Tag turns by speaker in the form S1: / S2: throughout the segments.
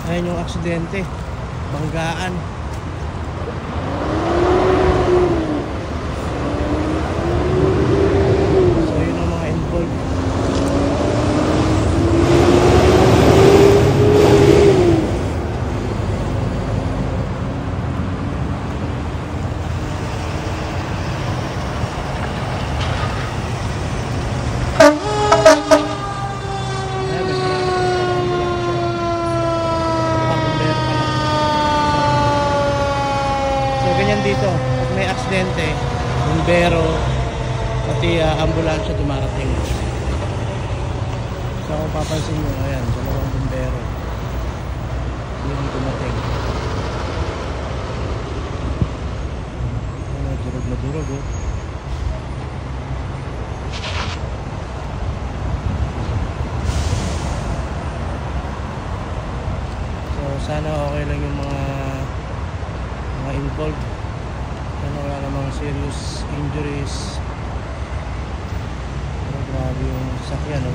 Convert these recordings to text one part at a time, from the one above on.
S1: Ayan yung aksidente, banggaan. So yun ang mga involved. Dito, pag may aksidente, bumbero, pati ambulansya dumarating. So kung papansin nyo, ayan, dalawang bumbero yung dumating. Ayan, durog na durog, oh. So sana okay lang yung mga involved. Wala namang serious injuries. Pero grabe yung sasakyan, no?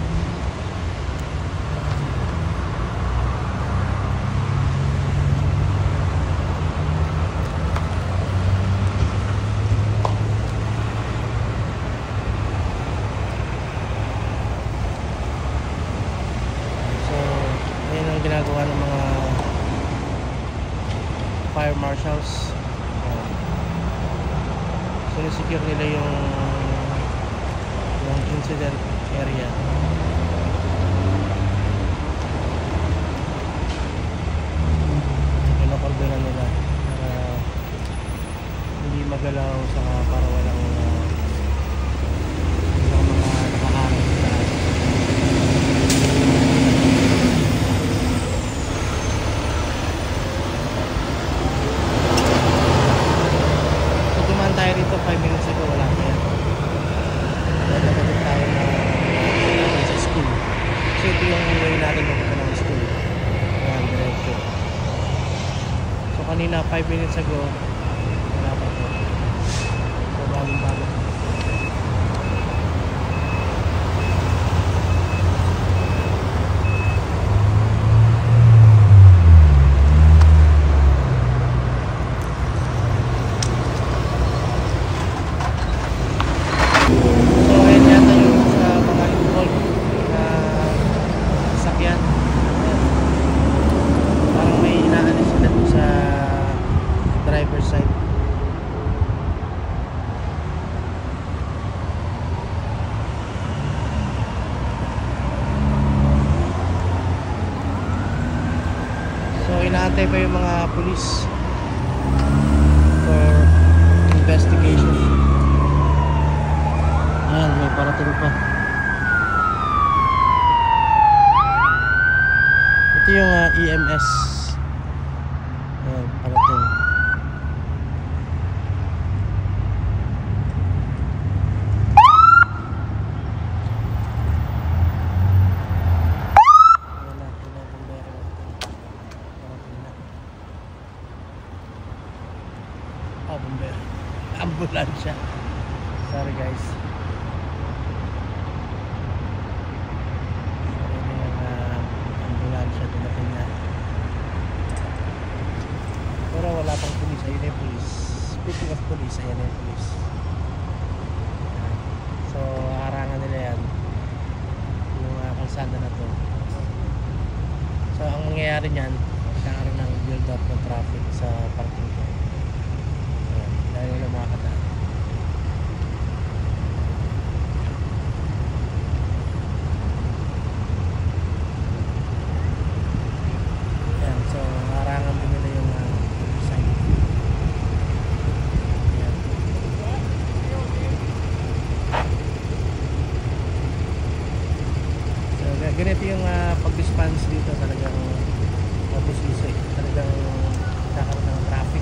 S1: So ayun ang ginagawa ng mga fire marshals. Sinisecure nila yung incident area. Pinakordona nila para hindi magalaw, saka para walang mga nakaharap sa tayo rito 5 minutes ago, wala na yan. Nagkakabit tayo na sa school. So ito yung way natin magpunta ng school. Ayan, diretso. So kanina 5 minutes ago, wala pa po. So bagong-bago. Inaantay pa yung mga police for investigation. Ayan, may parating pa. Ito yung EMS. Ayan, parating. Ambulansya. Sorry guys. Ambulansya dumating na. Pero wala pang pulis. Ayun yung pulis. Speaking of police, ayan yung pulis. So harangan nila yan yung kalsada na to. So ang mangyayari nyan, magkakaroon ng build up ng traffic sa parking ko. Dahil wala makakadaan. Ayan, so harangan din nila yung sign. Ayan. So ganito yung pag-response dito, talagang mabusisi, talagang kakaroon ng traffic.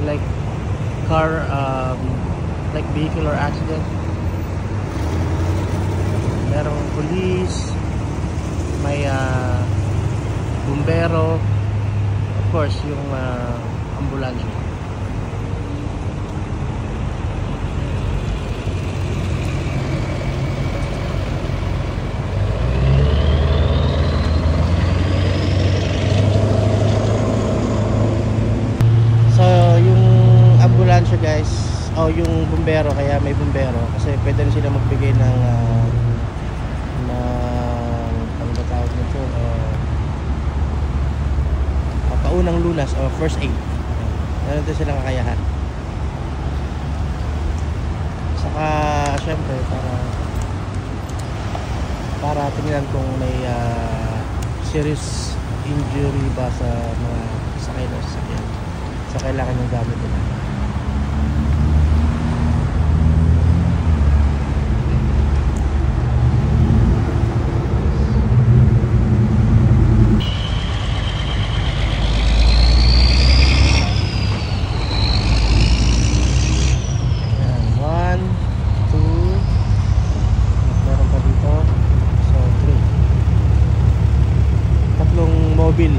S1: like car, like vehicular accident. Merong police, may bumbero, of course yung ambulansya. So yung ambulansya guys, o yung bumbero, kaya may bumbero kasi pwede rin sila magbigay ng ano ba tawag nito, paunang lunas o first aid. Meron din silang kakayahan. Saka syempre para tingnan kung may serious injury ba sa mga sakay na sasakyan, so kailangan yung gamit nila. Mobile